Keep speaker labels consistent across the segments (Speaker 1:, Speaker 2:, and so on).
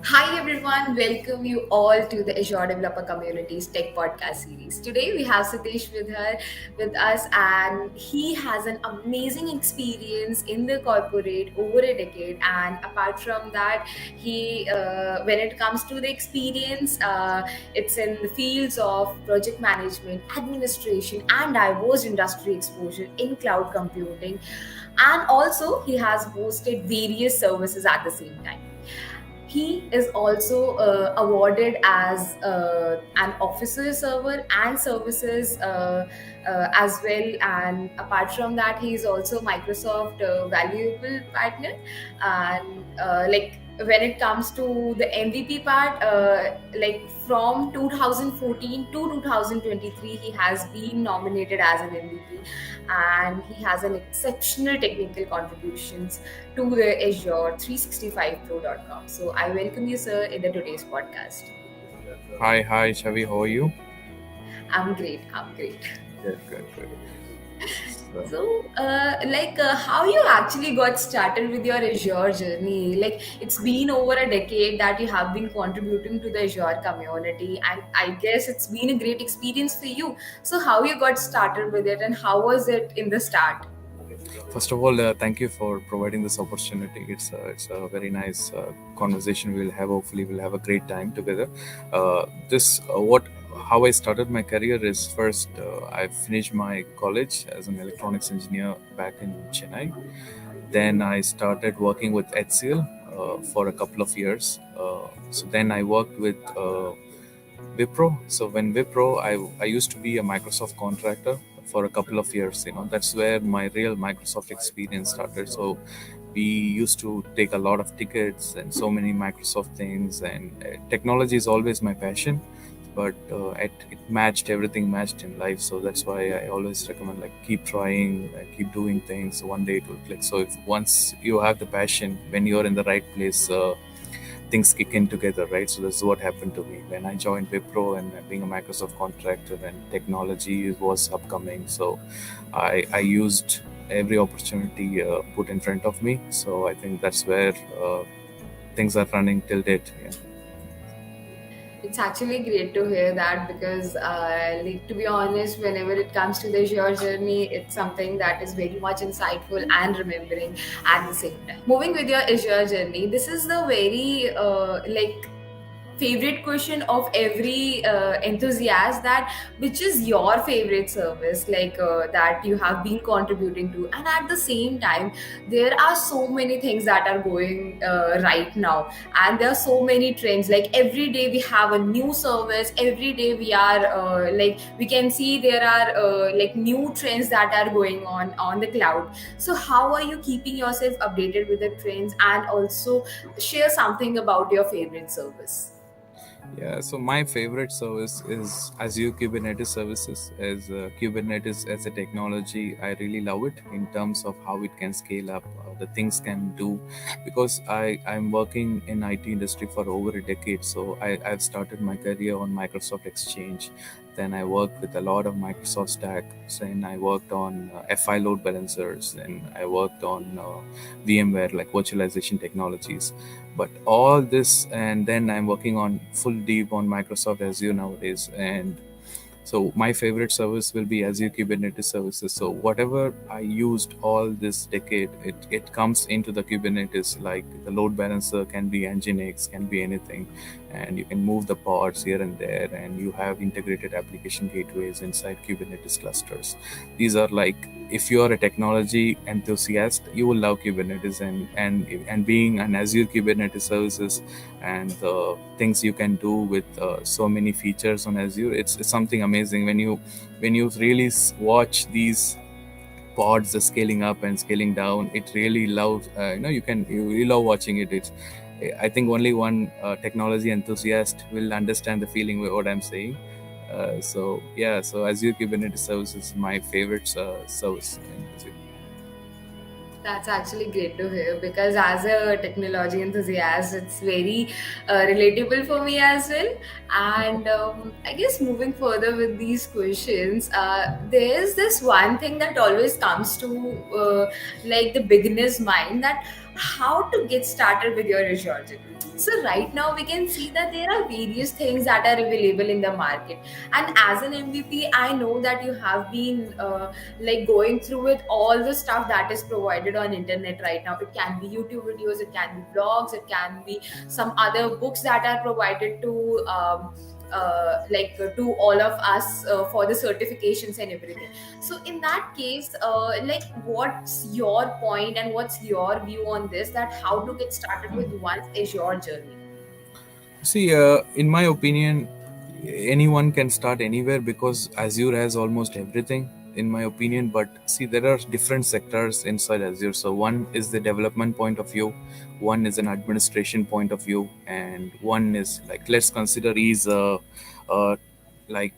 Speaker 1: Hi everyone, welcome you all to the Azure Developer Community's Tech Podcast series. Today we have Sathesh with us, and he has an amazing experience in the corporate over a decade. And apart from that, when it comes to the experience, it's in the fields of project management, administration, and diverse industry exposure in cloud computing. And also, he has hosted various services at the same time. He is also awarded as an officer server and services as well. And apart from that, he is also Microsoft valuable partner. And when it comes to the MVP part, from 2014 to 2023, he has been nominated as an MVP, and he has an exceptional technical contributions to the Azure 365pro.com. So I welcome you, sir, in the today's podcast.
Speaker 2: Hi, Shavi. How are you?
Speaker 1: I'm great. I'm great.
Speaker 2: Good. So,
Speaker 1: How you actually got started with your Azure journey? Like, it's been over a decade that you have been contributing to the Azure community, and I guess it's been a great experience for you. So, how you got started with it, and how was it in the start?
Speaker 2: first of all, thank you for providing this opportunity. It's a very nice conversation we'll have. Hopefully, we'll have a great time together. This what how I started my career is first I finished my college as an electronics engineer back in Chennai. Then I started working with HCL for a couple of years. So then I worked with Wipro. So when Wipro, I used to be a Microsoft contractor for a couple of years. That's where my real Microsoft experience started. So we used to take a lot of tickets and so many Microsoft things. And technology is always my passion, but everything matched in life. So that's why I always recommend, like, keep trying, keep doing things. One day it will click. So if once you have the passion, when you're in the right place, things kick in together, right? So this is what happened to me when I joined Wipro, and being a Microsoft contractor, and technology was upcoming. So I used every opportunity put in front of me. So I think that's where things are running till date. Yeah.
Speaker 1: It's actually great to hear that because, to be honest, whenever it comes to the Azure journey, it's something that is very much insightful and remembering at the same time. Moving with your Azure journey, this is the very favorite question of every enthusiast, that which is your favorite service, that you have been contributing to. And at the same time, there are so many things that are going right now, and there are so many trends. Like, every day we have a new service, every day we are we can see there are new trends that are going on the cloud. So how are you keeping yourself updated with the trends, and also share something about your favorite service?
Speaker 2: Yeah, so my favorite service is Azure Kubernetes services. As Kubernetes as a technology, I really love it in terms of how it can scale up, the things can do. Because I'm working in IT industry for over a decade, so I've started my career on Microsoft Exchange. Then I worked with a lot of Microsoft stack. Then I worked on FI load balancers, and I worked on VMware, like virtualization technologies. But all this, and then I'm working on full deep on Microsoft Azure nowadays. And so my favorite service will be Azure Kubernetes services. So whatever I used all this decade, it comes into the Kubernetes. Like, the load balancer can be Nginx, can be anything, and you can move the pods here and there, and you have integrated application gateways inside Kubernetes clusters. These are like, if you are a technology enthusiast, you will love Kubernetes. And being an Azure Kubernetes services, and the things you can do with so many features on Azure, it's something amazing when you really watch these pods scaling up and scaling down. It really love, you love watching it. It's, I think only one technology enthusiast will understand the feeling with what I'm saying. So yeah, so Azure Kubernetes service is my favorite service in Azure.
Speaker 1: That's actually great to hear because as a technology enthusiast, it's very relatable for me as well. And I guess moving further with these questions, there's this one thing that always comes to like the beginner's mind, that how to get started with your Azure journey. So right now we can see that there are various things that are available in the market, and as an MVP, I know that you have been like going through with all the stuff that is provided on internet right now. It can be YouTube videos, it can be blogs, it can be some other books that are provided to to all of us for the certifications and everything. So in that case, like what's your point and what's your view on this, that how to get started with one's Azure journey?
Speaker 2: See, in my opinion, anyone can start anywhere because Azure has almost everything, in my opinion. But see, there are different sectors inside Azure. So, one is the development point of view, one is an administration point of view, and one is like, let's consider he's like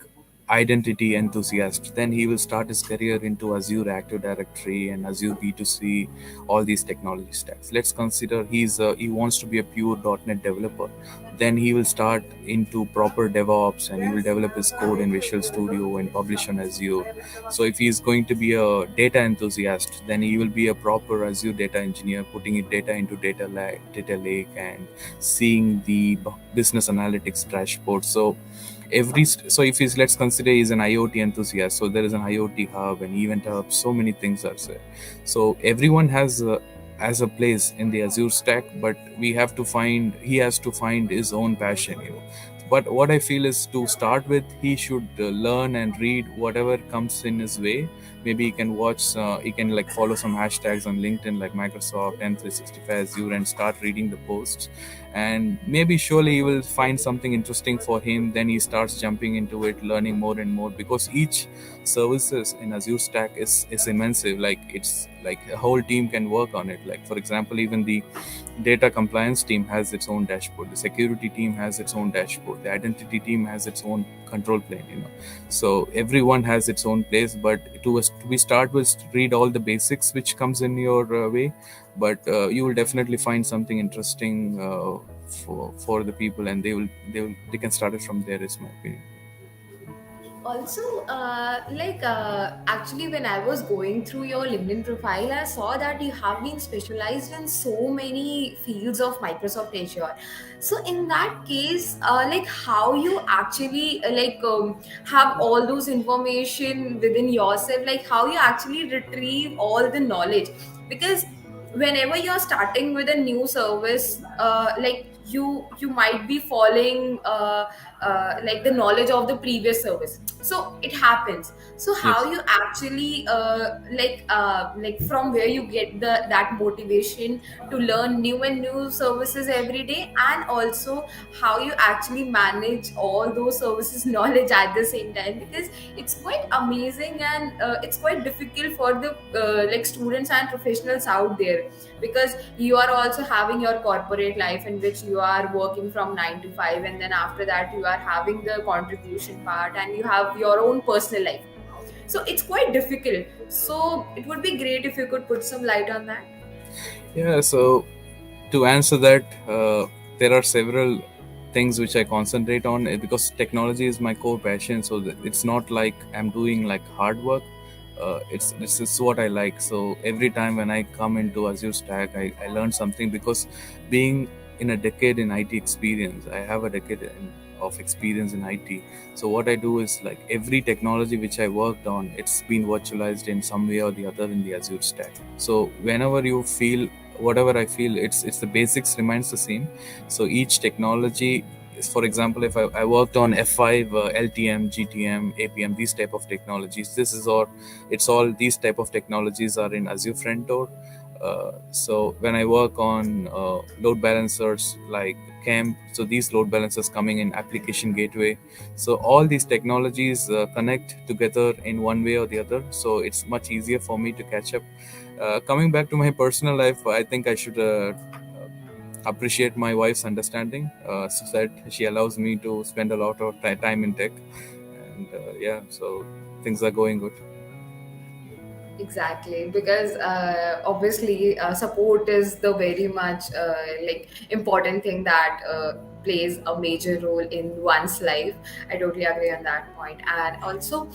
Speaker 2: identity enthusiast. Then he will start his career into Azure Active Directory and Azure B2C, all these technology stacks. Let's consider he wants to be a pure .NET developer. Then he will start into proper DevOps and he will develop his code in Visual Studio and publish on Azure. So if he is going to be a data enthusiast, then he will be a proper Azure data engineer, putting it data into data lake and seeing the business analytics dashboard. So so if he's, let's consider he's an IoT enthusiast, so there is an IoT hub and event hub, so many things are there. So everyone has a place in the Azure stack, but he has to find his own passion. But what I feel is, to start with, he should learn and read whatever comes in his way. Maybe he can like follow some hashtags on LinkedIn like Microsoft M365 Azure and start reading the posts. And maybe surely he will find something interesting for him. Then he starts jumping into it, learning more and more, because each services in Azure stack is immense. Like, it's like a whole team can work on it. Like, for example, even the data compliance team has its own dashboard, the security team has its own dashboard, the identity team has its own control plane. So everyone has its own place. But to we start with, read all the basics which comes in your way. But you will definitely find something interesting for the people, and they can start it from there, is my opinion.
Speaker 1: Also, actually, when I was going through your LinkedIn profile, I saw that you have been specialized in so many fields of Microsoft Azure. So, in that case, like how you actually have all those information within yourself, like how you actually retrieve all the knowledge, because whenever you're starting with a new service, like you might be following like the knowledge of the previous service, so it happens. So how
Speaker 2: Yes.
Speaker 1: you actually like from where you get that motivation to learn new and new services every day, and also how you actually manage all those services knowledge at the same time, because it's quite amazing, and it's quite difficult for the like students and professionals out there, because you are also having your corporate life in which you are working from 9 to 5, and then after that you are having the contribution part, and you have your own personal life. So it's quite difficult. So it would be great if you could put some light on that.
Speaker 2: Yeah, so to answer that, there are several things which I concentrate on, because technology is my core passion. So it's not like I'm doing like hard work. It's This is what I like. So every time when I come into Azure Stack, I learn something, because being in a decade in IT experience, I have a of experience in IT. So what I do is, like, every technology which I worked on, it's been virtualized in some way or the other in the Azure Stack. So whenever you feel whatever I feel, it's the basics remains the same. So each technology for example, if I worked on F5, LTM, GTM, APM, these type of technologies, it's all these type of technologies are in Azure front door. So when I work on load balancers like camp, so these load balancers coming in application gateway. So all these technologies connect together in one way or the other, so it's much easier for me to catch up. Coming back to my personal life, I think I should appreciate my wife's understanding, so that she allows me to spend a lot of time in tech. And yeah, so things are going good.
Speaker 1: Exactly, because obviously support is the very much like important thing that plays a major role in one's life. I totally agree on that point. And also,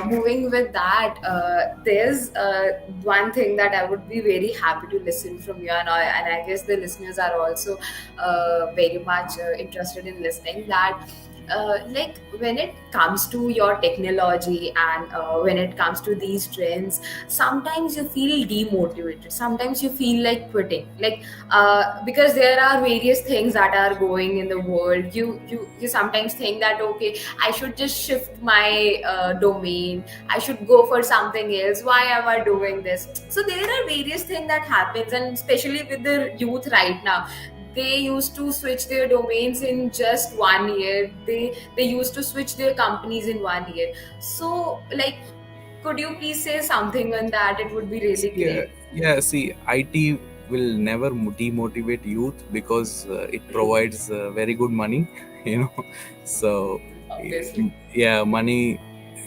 Speaker 1: moving with that, there's one thing that I would be very happy to listen from you, and I guess the listeners are also very much interested in listening that. Like when it comes to your technology and when it comes to these trends, sometimes you feel demotivated, sometimes you feel like quitting, like because there are various things that are going in the world. You sometimes think that okay, I should just shift my domain, I should go for something else, why am I doing this? So there are various things that happens, and especially with the youth right now, they used to switch their domains in just 1 year, they used to switch their companies in 1 year. So like, could you please say something on that? It would be really
Speaker 2: See,
Speaker 1: great.
Speaker 2: see, IT will never demotivate youth because it provides very good money, you know. So,
Speaker 1: Obviously.
Speaker 2: yeah, money,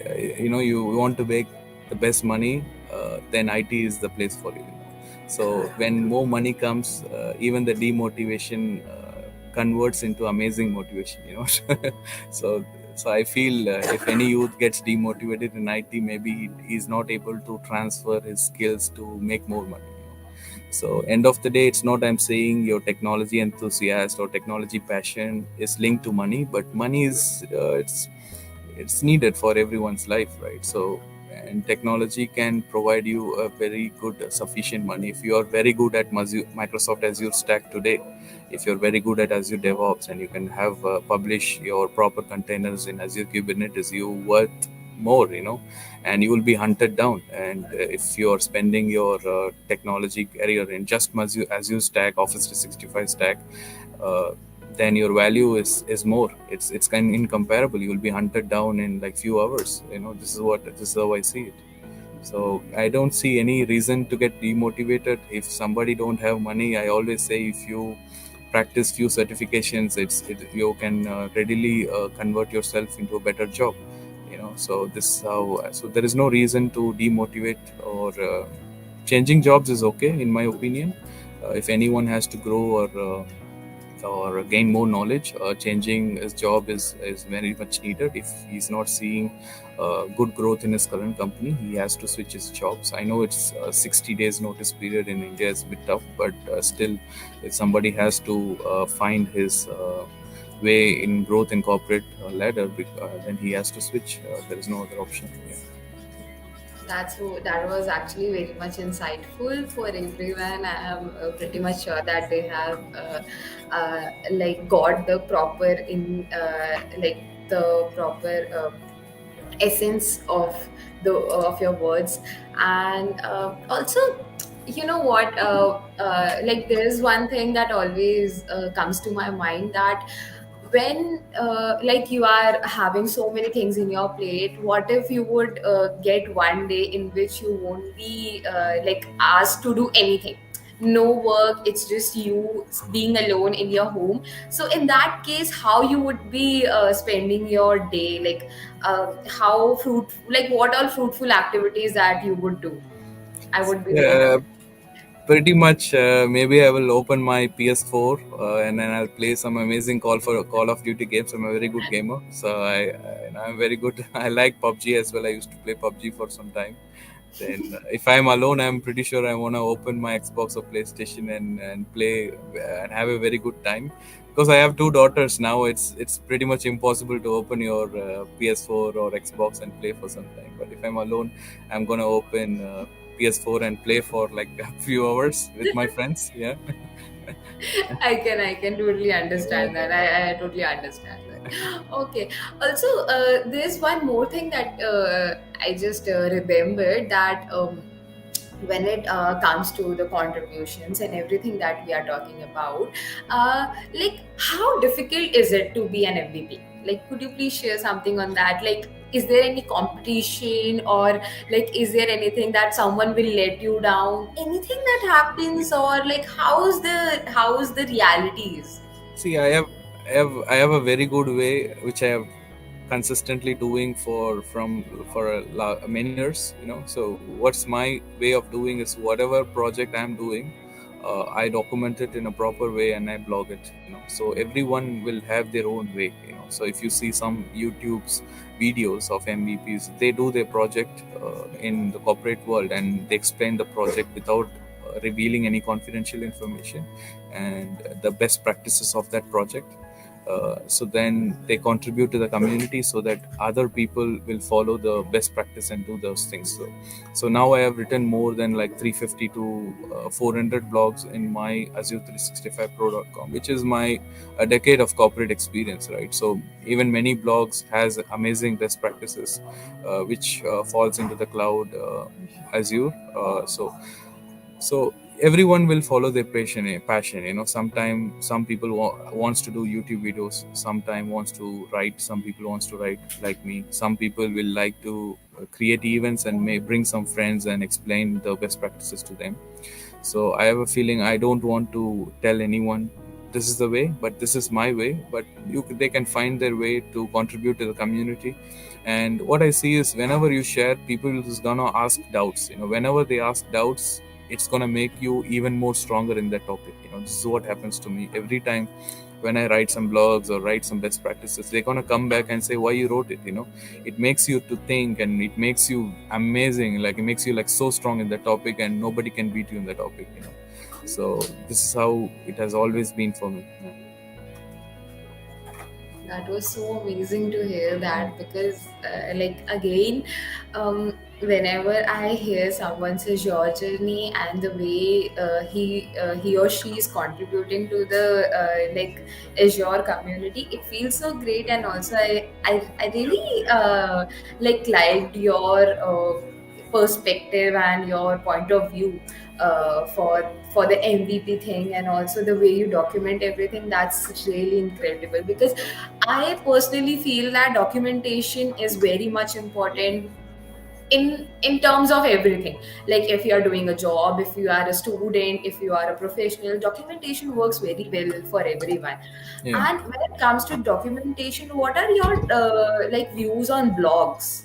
Speaker 2: you want to make the best money, then IT is the place for you. So, when more money comes, even the demotivation converts into amazing motivation, so so I feel if any youth gets demotivated in IT, maybe he's not able to transfer his skills to make more money. So end of the day, it's not I'm saying your technology enthusiast or technology passion is linked to money, but money is it's needed for everyone's life, right? So and technology can provide you a very good sufficient money if you are very good at Microsoft Azure stack today. If you're very good at Azure DevOps and you can have publish your proper containers in Azure Kubernetes, you worth more, and you will be hunted down. And if you are spending your technology career in just Azure stack, Office 365 stack, uh, then your value is more. It's kind of incomparable. You will be hunted down in like few hours. This is how I see it. So I don't see any reason to get demotivated if somebody don't have money. I always say if you practice few certifications, you can readily convert yourself into a better job. So this is how. So there is no reason to demotivate or changing jobs is okay in my opinion. If anyone has to grow or gain more knowledge, changing his job is very much needed. If he's not seeing good growth in his current company, he has to switch his jobs. I know it's 60 days notice period in India is a bit tough, but still, if somebody has to find his way in growth in corporate ladder, then he has to switch. There is no other option. Yeah.
Speaker 1: That was actually very much insightful for everyone. I am pretty much sure that they have like got the proper in like the proper essence of the of your words. And also, you know what, like there is one thing that always comes to my mind, that when like you are having so many things in your plate, what if you would get one day in which you won't be like asked to do anything, no work, it's just you being alone in your home. So in that case, how you would be spending your day, like how fruit like what all fruitful activities that you would do? I would be very
Speaker 2: Yeah,
Speaker 1: happy.
Speaker 2: pretty much. Maybe I will open my PS4 and then I'll play some amazing Call of Duty games. I'm a very good gamer, so I'm very good. I like PUBG as well. I used to play PUBG for some time. Then, if I'm alone, I'm pretty sure I want to open my Xbox or PlayStation and play and have a very good time. Because I have two daughters now, it's pretty much impossible to open your PS4 or Xbox and play for some time. But if I'm alone, I'm gonna open PS4 and play for like a few hours with my friends. Yeah.
Speaker 1: I can totally
Speaker 2: Yeah.
Speaker 1: understand that. I totally understand that. Okay. Also, there's one more thing that I just remembered, that when it comes to the contributions and everything that we are talking about, like how difficult is it to be an MVP? Like, could you please share something on that? Like, is there any competition, or like is there anything that someone will let you down, anything that happens, or like how's the realities?
Speaker 2: See, I have a very good way which I have consistently doing for many years, so what's my way of doing is whatever project I'm doing, I document it in a proper way and I blog it, so everyone will have their own way, so if you see some YouTube's videos of MVPs, they do their project in the corporate world, and they explain the project without revealing any confidential information and the best practices of that project. So then they contribute to the community so that other people will follow the best practice and do those things. So now I have written more than like 350 to 400 blogs in my Azure 365pro.com, which is my a decade of corporate experience, right? So even many blogs has amazing best practices, which falls into the cloud Azure. So everyone will follow their passion, sometime some people wants to do YouTube videos, sometime wants to write, some people wants to write like me, some people will like to create events and may bring some friends and explain the best practices to them. So I have a feeling I don't want to tell anyone this is the way, but this is my way. But they can find their way to contribute to the community. And what I see is whenever you share, people is gonna ask doubts. Whenever they ask doubts, it's gonna make you even more stronger in that topic. This is what happens to me every time when I write some blogs or write some best practices. They're gonna come back and say why you wrote it. It makes you to think, and it makes you amazing, like it makes you like so strong in the topic, and nobody can beat you in the topic. So this is how it has always been for me.
Speaker 1: That was so amazing to hear that, because, like, again, whenever I hear someone says your journey and the way he or she is contributing to the like Azure community, it feels so great. And also, I really liked your perspective and your point of view for the MVP thing, and also the way you document everything. That's really incredible, because I personally feel that documentation is very much important in terms of everything. Like, if you are doing a job, if you are a student, if you are a professional, documentation works very well for everyone.
Speaker 2: Yeah.
Speaker 1: And when it comes to documentation, what are your like views on blogs?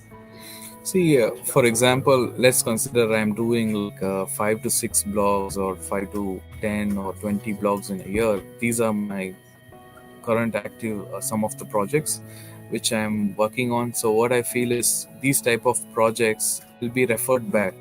Speaker 2: See, for example, let's consider I'm doing like 5 to 6 blogs or 5 to 10 or 20 blogs in a year. These are my current active some of the projects which I'm working on. So what I feel is these type of projects will be referred back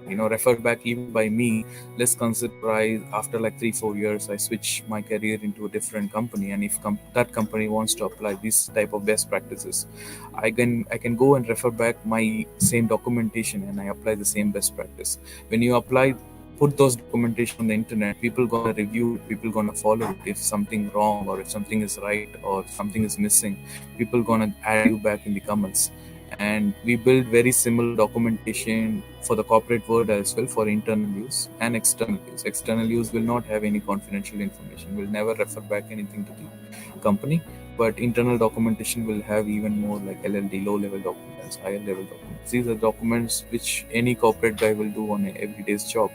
Speaker 2: even by me. Let's consider I after like 3 4 years I switch my career into a different company, and if that company wants to apply this type of best practices, I can go and refer back my same documentation and I apply the same best practice. When you apply, put those documentation on the internet, people gonna review it, people gonna follow it. If something wrong or if something is right or something is missing, people gonna add you back in the comments. And we build very similar documentation for the corporate world as well, for internal use and external use. External use will not have any confidential information, will never refer back anything to the company, but internal documentation will have even more, like LLD, low level documents, higher level documents. These are documents which any corporate guy will do on a everyday's job.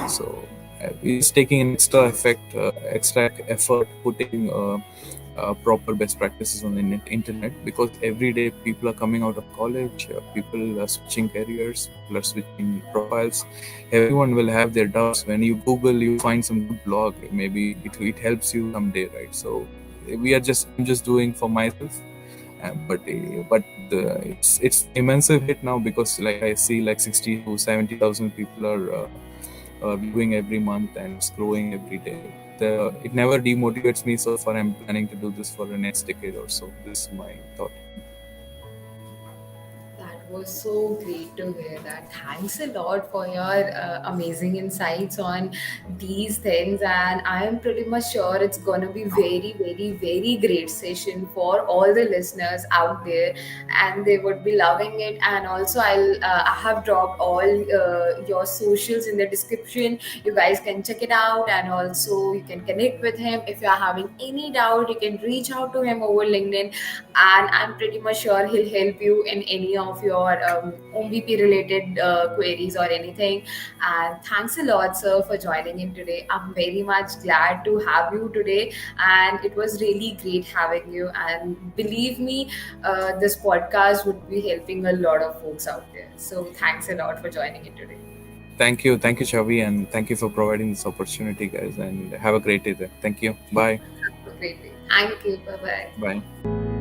Speaker 2: So we're just taking an extra effort, putting proper best practices on the internet, because every day people are coming out of college, people are switching careers, people are switching profiles. Everyone will have their doubts. When you Google, you find some good blog, maybe it helps you someday, right? So I'm just doing for myself, but it's immense hit now, because like I see like 60 to 70,000 people are viewing every month, and it's growing every day. It never demotivates me. So far I'm planning to do this for the next decade or so. This is my thought.
Speaker 1: That was so great to hear that. Thanks a lot for your amazing insights on these things. And I am pretty much sure it's going to be very, very, very great session for all the listeners out there, and they would be loving it. And also, I have dropped all your socials in the description. You guys can check it out, and also you can connect with him. If you are having any doubt, you can reach out to him over LinkedIn, and I'm pretty much sure he'll help you in any of your or MVP related queries or anything. And thanks a lot, sir, for joining in today. I'm very much glad to have you today, and it was really great having you. And believe me, this podcast would be helping a lot of folks out there. So thanks a lot for joining in today.
Speaker 2: Thank you, Chavi, and thank you for providing this opportunity, guys. And have a great day. Then. Thank you. Bye.
Speaker 1: Have a great day. Thank you. Bye bye.
Speaker 2: Bye.